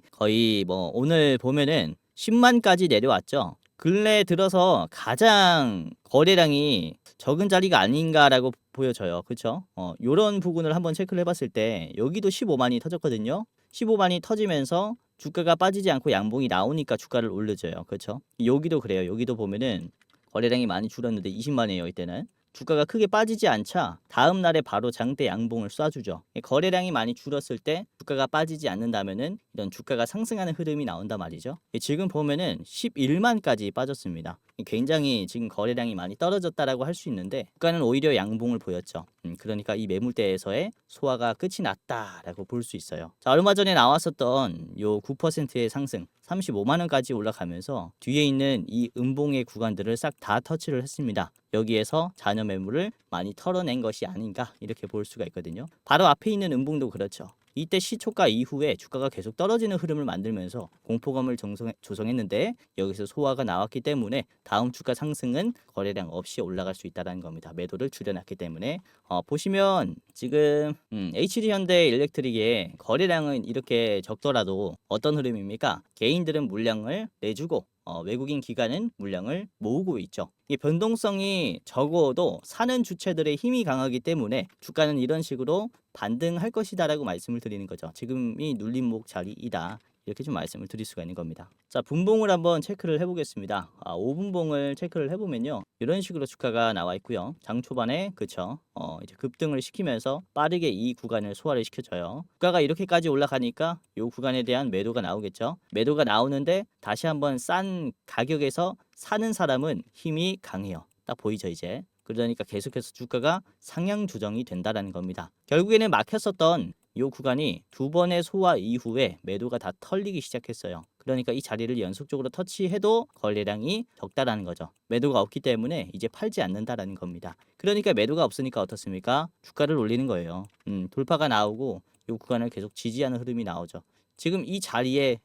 거의 뭐 오늘 보면은 10만까지 내려왔죠. 근래 들어서 가장 거래량이 적은 자리가 아닌가라고 보여져요. 그렇죠? 요런 부분을 한번 체크를 해봤을 때 여기도 15만이 터졌거든요. 15만이 터지면서 주가가 빠지지 않고 양봉이 나오니까 주가를 올려줘요. 그렇죠? 여기도 그래요. 여기도 보면은 거래량이 많이 줄었는데 20만이에요. 이때는. 주가가 크게 빠지지 않자 다음 날에 바로 장대 양봉을 쏴주죠. 거래량이 많이 줄었을 때 주가가 빠지지 않는다면은 이런 주가가 상승하는 흐름이 나온단 말이죠. 지금 보면은 11만까지 빠졌습니다. 굉장히 지금 거래량이 많이 떨어졌다라고 할 수 있는데 주가는 오히려 양봉을 보였죠. 그러니까 이 매물대에서의 소화가 끝이 났다라고 볼 수 있어요. 자, 얼마 전에 나왔었던 요 9%의 상승 35만 원까지 올라가면서 뒤에 있는 이 음봉의 구간들을 싹 다 터치를 했습니다. 여기에서 잔여 매물을 많이 털어낸 것이 아닌가 이렇게 볼 수가 있거든요. 바로 앞에 있는 음봉도 그렇죠. 이때 시초가 이후에 주가가 계속 떨어지는 흐름을 만들면서 공포감을 조성했는데 여기서 소화가 나왔기 때문에 다음 주가 상승은 거래량 없이 올라갈 수 있다는 겁니다. 매도를 줄여놨기 때문에 보시면 지금 HD현대 일렉트릭의 거래량은 이렇게 적더라도 어떤 흐름입니까? 개인들은 물량을 내주고 외국인 기관은 물량을 모으고 있죠. 이 변동성이 적어도 사는 주체들의 힘이 강하기 때문에 주가는 이런 식으로 반등할 것이다라고 말씀을 드리는 거죠. 지금이 눌림목 자리이다. 이렇게 좀 말씀을 드릴 수가 있는 겁니다. 자, 분봉을 한번 체크를 해보겠습니다. 5분봉을 체크를 해보면요. 이런 식으로 주가가 나와 있고요. 장 초반에 그쵸. 이제 급등을 시키면서 빠르게 이 구간을 소화를 시켜줘요. 주가가 이렇게까지 올라가니까 이 구간에 대한 매도가 나오겠죠. 매도가 나오는데 다시 한번 싼 가격에서 사는 사람은 힘이 강해요. 딱 보이죠 이제. 그러니까 계속해서 주가가 상향 조정이 된다라는 겁니다. 결국에는 막혔었던 이 구간이 두 번의 소화 이후에 매도가 다 털리기 시작했어요. 그러니까 이 자리를 연속적으로 터치해도 거래량이 적다라는 거죠. 매도가 없기 때문에 이제 팔지 않는다라는 겁니다. 그러니까 매도가 없으니까 어떻습니까? 주가를 올리는 거예요. 돌파가 나오고 이 구간을 계속 지지하는 흐름이 나오죠. 지금 이 자리에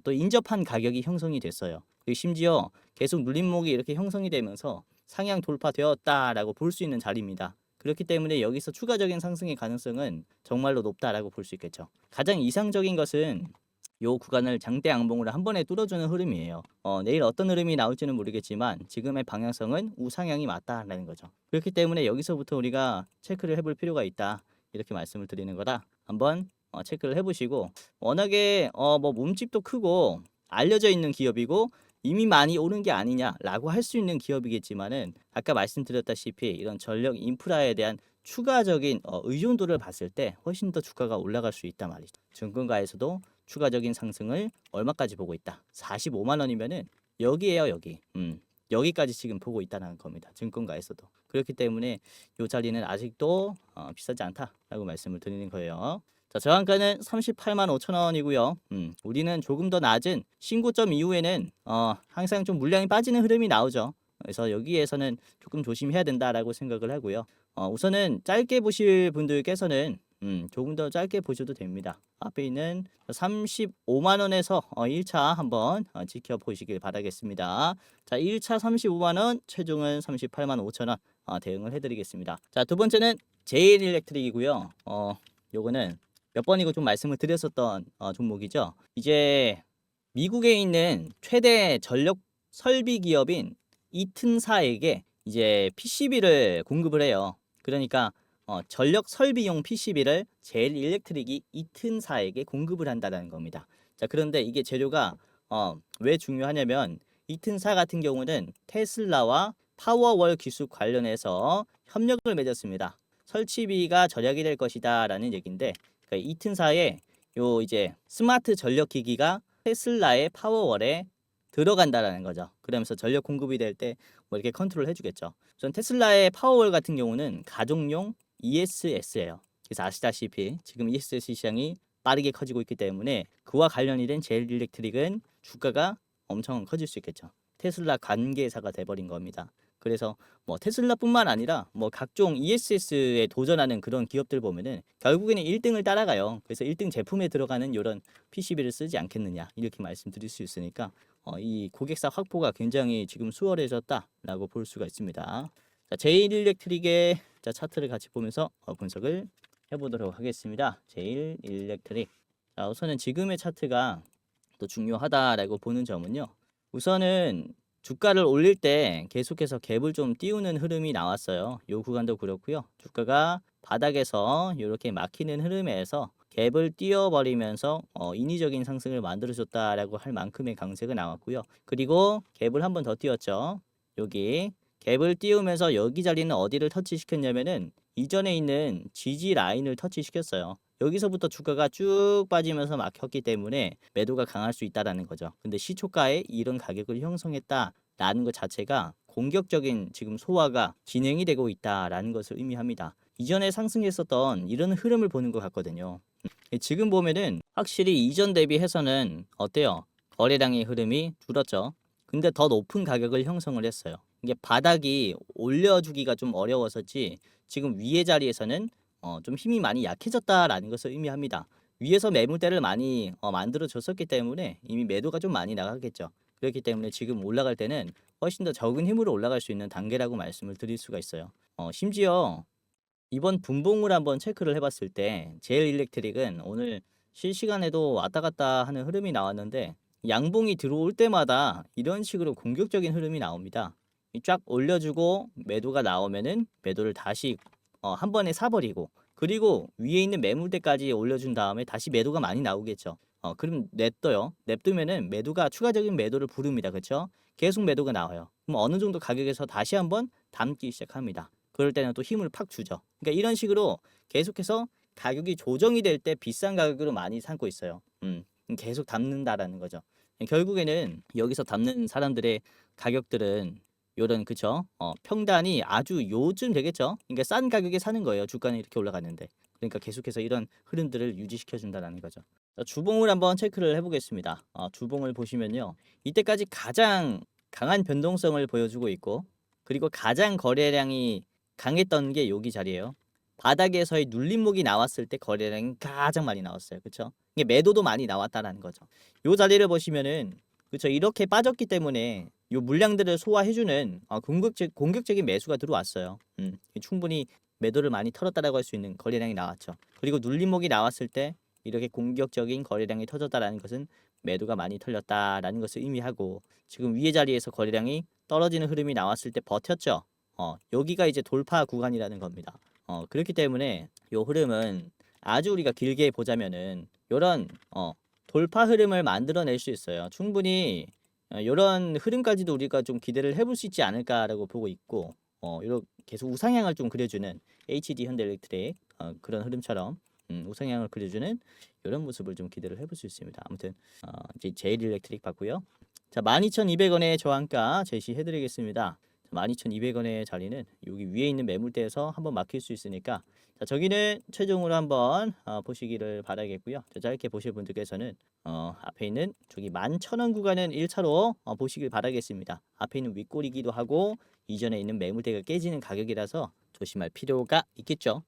또 인접한 가격이 형성이 됐어요. 그리고 심지어 계속 눌림목이 이렇게 형성이 되면서 상향 돌파되었다라고 볼 수 있는 자리입니다. 그렇기 때문에 여기서 추가적인 상승의 가능성은 정말로 높다라고 볼 수 있겠죠. 가장 이상적인 것은 요 구간을 장대 양봉으로 한 번에 뚫어주는 흐름이에요. 내일 어떤 흐름이 나올지는 모르겠지만 지금의 방향성은 우상향이 맞다라는 거죠. 그렇기 때문에 여기서부터 우리가 체크를 해볼 필요가 있다. 이렇게 말씀을 드리는 거라 한번 체크를 해보시고, 워낙에 뭐 몸집도 크고 알려져 있는 기업이고 이미 많이 오른 게 아니냐라고 할 수 있는 기업이겠지만은 아까 말씀드렸다시피 이런 전력 인프라에 대한 추가적인 의존도를 봤을 때 훨씬 더 주가가 올라갈 수 있단 말이죠. 증권가에서도 추가적인 상승을 얼마까지 보고 있다. 45만 원이면은 여기에요, 여기. 여기까지 지금 보고 있다는 겁니다. 증권가에서도. 그렇기 때문에 이 자리는 아직도 비싸지 않다라고 말씀을 드리는 거예요. 자, 저항가는 38만 5천 원이고요. 우리는 조금 더 낮은 신고점 이후에는 항상 좀 물량이 빠지는 흐름이 나오죠. 그래서 여기에서는 조금 조심해야 된다라고 생각을 하고요. 우선은 짧게 보실 분들께서는 조금 더 짧게 보셔도 됩니다. 앞에 있는 35만 원에서 1차 한번 지켜보시길 바라겠습니다. 자, 1차 35만 원, 최종은 38만 5천 원 대응을 해드리겠습니다. 자, 두 번째는 제일일렉트릭이고요. 요거는 몇 번이고 좀 말씀을 드렸었던 종목이죠. 이제 미국에 있는 최대 전력 설비 기업인 이튼사에게 이제 PCB를 공급을 해요. 그러니까 전력 설비용 PCB를 제일일렉트릭이 이튼사에게 공급을 한다는 겁니다. 자, 그런데 이게 재료가 왜 중요하냐면 이튼사 같은 경우는 테슬라와 파워월 기술 관련해서 협력을 맺었습니다. 설치비가 절약이 될 것이다라는 얘기인데, 그러니까 이튼사의 요 이제 스마트 전력 기기가 테슬라의 파워월에 들어간다라는 거죠. 그러면서 전력 공급이 될 때 뭐 이렇게 컨트롤 해주겠죠. 우선 테슬라의 파워월 같은 경우는 가정용 ESS예요. 그래서 아시다시피 지금 ESS 시장이 빠르게 커지고 있기 때문에 그와 관련이 된 제일 일렉트릭은 주가가 엄청 커질 수 있겠죠. 테슬라 관계사가 돼버린 겁니다. 그래서 뭐 테슬라뿐만 아니라 뭐 각종 ESS에 도전하는 그런 기업들 보면은 결국에는 1등을 따라가요. 그래서 1등 제품에 들어가는 이런 PCB를 쓰지 않겠느냐 이렇게 말씀드릴 수 있으니까 이 고객사 확보가 굉장히 지금 수월해졌다라고 볼 수가 있습니다. 자, 제일 일렉트릭의 차트를 같이 보면서 분석을 해보도록 하겠습니다. 제일 일렉트릭. 자, 우선은 지금의 차트가 또 중요하다라고 보는 점은요. 우선은 주가를 올릴 때 계속해서 갭을 좀 띄우는 흐름이 나왔어요. 요 구간도 그렇고요. 주가가 바닥에서 이렇게 막히는 흐름에서 갭을 띄워버리면서 인위적인 상승을 만들어줬다라고 할 만큼의 강세가 나왔고요. 그리고 갭을 한 번 더 띄웠죠. 여기 갭을 띄우면서 여기 자리는 어디를 터치시켰냐면은 이전에 있는 지지 라인을 터치시켰어요. 여기서부터 주가가 쭉 빠지면서 막혔기 때문에 매도가 강할 수 있다라는 거죠. 근데 시초가에 이런 가격을 형성했다라는 것 자체가 공격적인 지금 소화가 진행이 되고 있다라는 것을 의미합니다. 이전에 상승했었던 이런 흐름을 보는 것 같거든요. 지금 보면은 확실히 이전 대비해서는 어때요? 거래량의 흐름이 줄었죠. 근데 더 높은 가격을 형성을 했어요. 이게 바닥이 올려주기가 좀 어려웠었지 지금 위의 자리에서는 좀 힘이 많이 약해졌다라는 것을 의미합니다. 위에서 매물대를 많이 만들어 줬었기 때문에 이미 매도가 좀 많이 나가겠죠. 그렇기 때문에 지금 올라갈 때는 훨씬 더 적은 힘으로 올라갈 수 있는 단계라고 말씀을 드릴 수가 있어요. 심지어 이번 분봉을 한번 체크를 해봤을 때 제일 일렉트릭은 오늘 실시간에도 왔다 갔다 하는 흐름이 나왔는데 양봉이 들어올 때마다 이런 식으로 공격적인 흐름이 나옵니다. 쫙 올려주고 매도가 나오면은 매도를 다시 한 번에 사버리고 그리고 위에 있는 매물대까지 올려준 다음에 다시 매도가 많이 나오겠죠. 그럼 냅둬요. 냅두면은 매도가 추가적인 매도를 부릅니다. 그렇죠? 계속 매도가 나와요. 그럼 어느 정도 가격에서 다시 한번 담기 시작합니다. 그럴 때는 또 힘을 팍 주죠. 그러니까 이런 식으로 계속해서 가격이 조정이 될 때 비싼 가격으로 많이 삼고 있어요. 계속 담는다라는 거죠. 결국에는 여기서 담는 사람들의 가격들은 요런 그쵸? 평단이 아주 요즘 되겠죠? 그러니까 싼 가격에 사는 거예요. 주가는 이렇게 올라가는데. 그러니까 계속해서 이런 흐름들을 유지시켜 준다는 거죠. 자, 주봉을 한번 체크를 해보겠습니다. 주봉을 보시면요. 이때까지 가장 강한 변동성을 보여주고 있고 그리고 가장 거래량이 강했던 게 여기 자리예요. 바닥에서의 눌림목이 나왔을 때 거래량이 가장 많이 나왔어요. 그쵸? 이게 매도도 많이 나왔다라는 거죠. 요 자리를 보시면은 그쵸? 이렇게 빠졌기 때문에 요 물량들을 소화해주는 공격적인 매수가 들어왔어요. 충분히 매도를 많이 털었다라고 할 수 있는 거래량이 나왔죠. 그리고 눌림목이 나왔을 때 이렇게 공격적인 거래량이 터졌다라는 것은 매도가 많이 털렸다라는 것을 의미하고 지금 위의 자리에서 거래량이 떨어지는 흐름이 나왔을 때 버텼죠. 여기가 이제 돌파 구간이라는 겁니다. 그렇기 때문에 요 흐름은 아주 우리가 길게 보자면은 요런 돌파 흐름을 만들어낼 수 있어요. 충분히 요런 흐름까지도 우리가 좀 기대를 해볼 수 있지 않을까라고 보고 있고 이렇게 계속 우상향을 좀 그려주는 HD 현대일렉트릭 그런 흐름처럼 우상향을 그려주는 이런 모습을 좀 기대를 해볼 수 있습니다. 아무튼 이제 제일 일렉트릭 봤고요. 자, 12,200원의 저항가 제시해드리겠습니다. 12,200원의 자리는 여기 위에 있는 매물대에서 한번 막힐 수 있으니까 자, 저기는 최종으로 한번 보시기를 바라겠고요. 짧게 보실 분들께서는 앞에 있는 저기 11,000원 구간은 1차로 보시길 바라겠습니다. 앞에 있는 윗골이기도 하고 이전에 있는 매물대가 깨지는 가격이라서 조심할 필요가 있겠죠.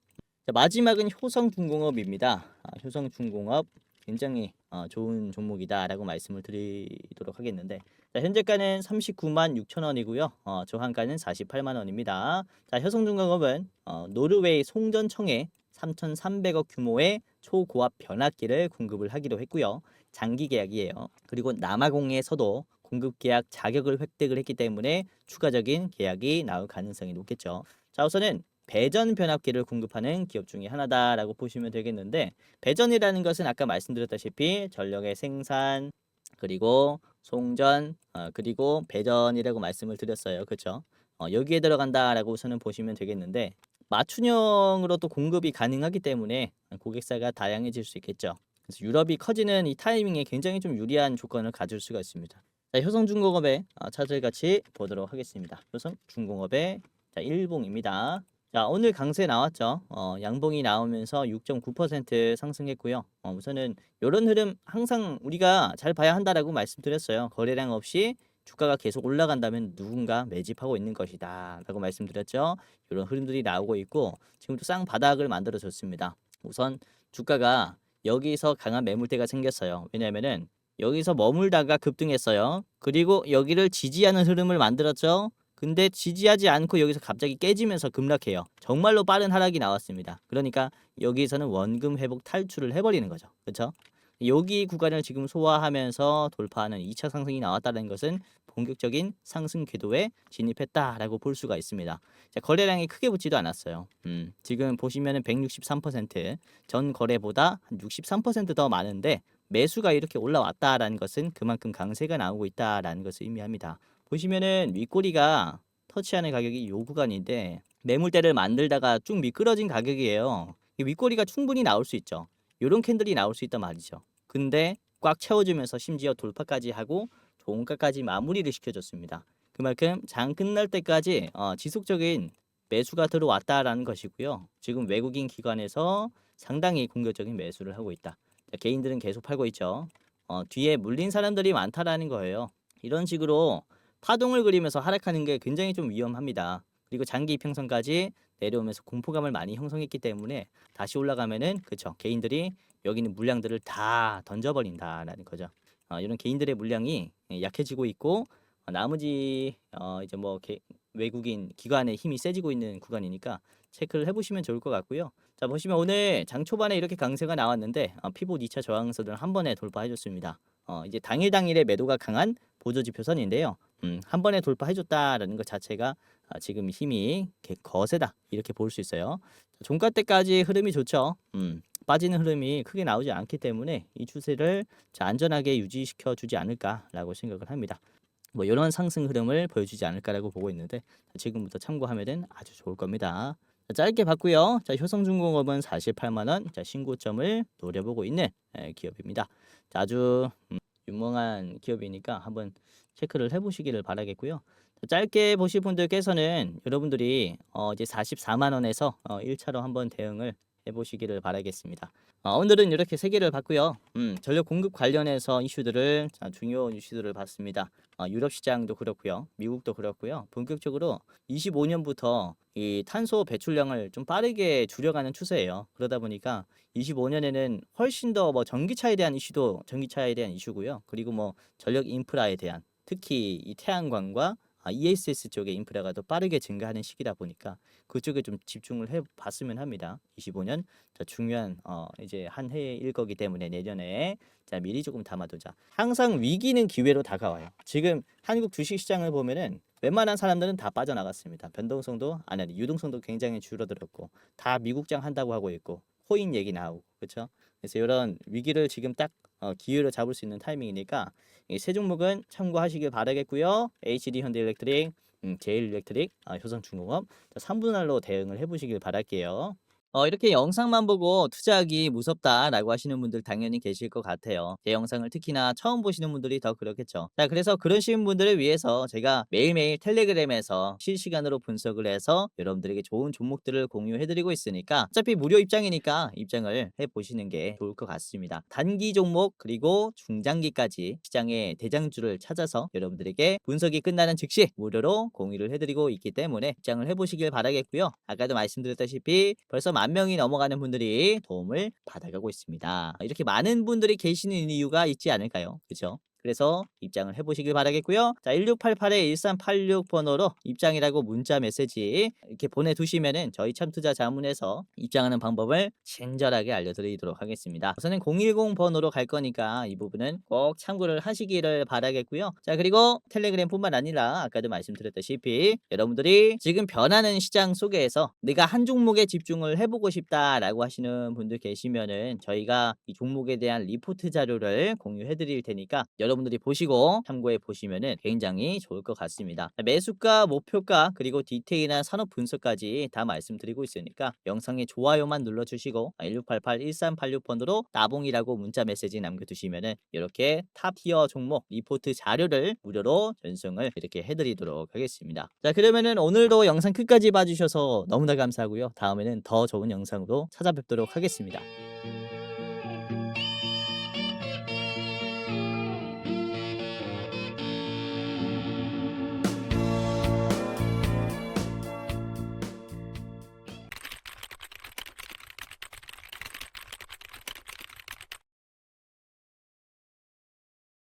자, 마지막은 효성중공업입니다. 효성중공업 굉장히 좋은 종목이다라고 말씀을 드리도록 하겠는데 자, 현재가는 39만 6천 원이고요. 저항가는 48만 원입니다. 자, 효성중공업은 노르웨이 송전청에 3,300억 규모의 초고압 변압기를 공급을 하기로 했고요. 장기 계약이에요. 그리고 남아공에서도 공급 계약 자격을 획득을 했기 때문에 추가적인 계약이 나올 가능성이 높겠죠. 자, 우선은 배전 변압기를 공급하는 기업 중에 하나다라고 보시면 되겠는데 배전이라는 것은 아까 말씀드렸다시피 전력의 생산 그리고 송전 그리고 배전이라고 말씀을 드렸어요. 그렇죠? 여기에 들어간다라고 우선은 보시면 되겠는데 맞춤형으로 또 공급이 가능하기 때문에 고객사가 다양해질 수 있겠죠. 그래서 유럽이 커지는 이 타이밍에 굉장히 좀 유리한 조건을 가질 수가 있습니다. 자, 효성중공업의 차트를 같이 보도록 하겠습니다. 효성중공업의 자, 일봉입니다. 자, 오늘 강세 나왔죠. 양봉이 나오면서 6.9% 상승했고요. 우선은 요런 흐름 항상 우리가 잘 봐야 한다라고 말씀드렸어요. 거래량 없이 주가가 계속 올라간다면 누군가 매집하고 있는 것이다라고 말씀드렸죠. 요런 흐름들이 나오고 있고 지금도 쌍바닥을 만들어 줬습니다. 우선 주가가 여기서 강한 매물대가 생겼어요. 왜냐면은 여기서 머물다가 급등했어요. 그리고 여기를 지지하는 흐름을 만들었죠. 근데 지지하지 않고 여기서 갑자기 깨지면서 급락해요. 정말로 빠른 하락이 나왔습니다. 그러니까 여기서는 원금 회복 탈출을 해버리는 거죠. 그렇죠? 여기 구간을 지금 소화하면서 돌파하는 2차 상승이 나왔다는 것은 본격적인 상승 궤도에 진입했다라고 볼 수가 있습니다. 자, 거래량이 크게 붙지도 않았어요. 지금 보시면은 163%, 전 거래보다 한 63%더 많은데 매수가 이렇게 올라왔다라는 것은 그만큼 강세가 나오고 있다라는 것을 의미합니다. 보시면은 윗꼬리가 터치하는 가격이 요 구간인데 매물대를 만들다가 쭉 미끄러진 가격이에요. 이 윗꼬리가 충분히 나올 수 있죠. 요런 캔들이 나올 수 있단 말이죠. 근데 꽉 채워주면서 심지어 돌파까지 하고 종가까지 마무리를 시켜줬습니다. 그만큼 장 끝날 때까지 지속적인 매수가 들어왔다라는 것이고요. 지금 외국인 기관에서 상당히 공격적인 매수를 하고 있다. 자, 개인들은 계속 팔고 있죠. 뒤에 물린 사람들이 많다라는 거예요. 이런 식으로 파동을 그리면서 하락하는 게 굉장히 좀 위험합니다. 그리고 장기 이평선까지 내려오면서 공포감을 많이 형성했기 때문에 다시 올라가면은 그쵸 개인들이 여기 있는 물량들을 다 던져버린다라는 거죠. 이런 개인들의 물량이 약해지고 있고 나머지 이제 뭐 외국인 기관의 힘이 세지고 있는 구간이니까 체크를 해보시면 좋을 것 같고요. 자 보시면 오늘 장 초반에 이렇게 강세가 나왔는데 피봇 2차 저항선을 한 번에 돌파해줬습니다. 이제 당일에 매도가 강한 보조지표선인데요. 한 번에 돌파해줬다라는 것 자체가 지금 힘이 거세다 이렇게 볼 수 있어요. 종가 때까지 흐름이 좋죠. 빠지는 흐름이 크게 나오지 않기 때문에 이 추세를 안전하게 유지시켜 주지 않을까라고 생각을 합니다. 뭐 이런 상승 흐름을 보여주지 않을까라고 보고 있는데 지금부터 참고하면 아주 좋을 겁니다. 자, 짧게 봤고요. 자, 효성중공업은 48만 원, 자, 신고점을 노려보고 있는 기업입니다. 자, 아주 유명한 기업이니까 한번 체크를 해보시기를 바라겠고요. 짧게 보실 분들께서는 여러분들이 이제 44만 원에서 1차로 한번 대응을 해보시기를 바라겠습니다. 오늘은 이렇게 세 개를 봤고요. 전력 공급 관련해서 이슈들을 중요 이슈들을 봤습니다. 유럽 시장도 그렇고요, 미국도 그렇고요. 본격적으로 25년부터 이 탄소 배출량을 좀 빠르게 줄여가는 추세예요. 그러다 보니까 25년에는 훨씬 더 뭐 전기차에 대한 이슈도 전기차에 대한 이슈고요. 그리고 뭐 전력 인프라에 대한 특히 이 태양광과 ESS 쪽의 인프라가 더 빠르게 증가하는 시기다 보니까 그쪽에 좀 집중을 해 봤으면 합니다. 25년 자, 중요한 이제 한 해일 거기 때문에 내년에 자 미리 조금 담아두자. 항상 위기는 기회로 다가와요. 지금 한국 주식 시장을 보면은 웬만한 사람들은 다 빠져나갔습니다. 변동성도 안 하니 유동성도 굉장히 줄어들었고 다 미국장 한다고 하고 있고 코인 얘기 나오고 그렇죠. 그래서 이런 위기를 지금 딱 기회로 잡을 수 있는 타이밍이니까 이 세 종목은 참고하시길 바라겠고요. HD 현대일렉트릭, 제일일렉트릭, 효성중공업 3분할로 대응을 해보시길 바랄게요. 이렇게 영상만 보고 투자하기 무섭다라고 하시는 분들 당연히 계실 것 같아요. 제 영상을 특히나 처음 보시는 분들이 더 그렇겠죠. 자, 그래서 그러신 분들을 위해서 제가 매일매일 텔레그램에서 실시간으로 분석을 해서 여러분들에게 좋은 종목들을 공유해드리고 있으니까 어차피 무료 입장이니까 입장을 해보시는 게 좋을 것 같습니다. 단기 종목 그리고 중장기까지 시장의 대장주를 찾아서 여러분들에게 분석이 끝나는 즉시 무료로 공유를 해드리고 있기 때문에 입장을 해보시길 바라겠고요. 아까도 말씀드렸다시피 벌써 10,000명이 넘어가는 분들이 도움을 받아가고 있습니다. 이렇게 많은 분들이 계시는 이유가 있지 않을까요? 그죠? 그래서 입장을 해보시길 바라겠고요. 자, 1688-1386 번호로 입장이라고 문자 메시지 이렇게 보내두시면은 저희 참투자 자문에서 입장하는 방법을 친절하게 알려드리도록 하겠습니다. 우선은 010 번호로 갈 거니까 이 부분은 꼭 참고를 하시기를 바라겠고요. 자, 그리고 텔레그램뿐만 아니라 아까도 말씀드렸다시피 여러분들이 지금 변하는 시장 속에서 내가 한 종목에 집중을 해보고 싶다라고 하시는 분들 계시면은 저희가 이 종목에 대한 리포트 자료를 공유해 드릴 테니까 여러분 여러분들이 보시고 참고해 보시면은 굉장히 좋을 것 같습니다. 매수가, 목표가, 그리고 디테일한 산업 분석까지 다 말씀드리고 있으니까 영상에 좋아요만 눌러주시고 1688-1386번으로 나봉이라고 문자 메시지 남겨두시면은 이렇게 탑 티어 종목 리포트 자료를 무료로 전송을 이렇게 해드리도록 하겠습니다. 자, 그러면은 오늘도 영상 끝까지 봐주셔서 너무나 감사하고요. 다음에는 더 좋은 영상으로 찾아뵙도록 하겠습니다.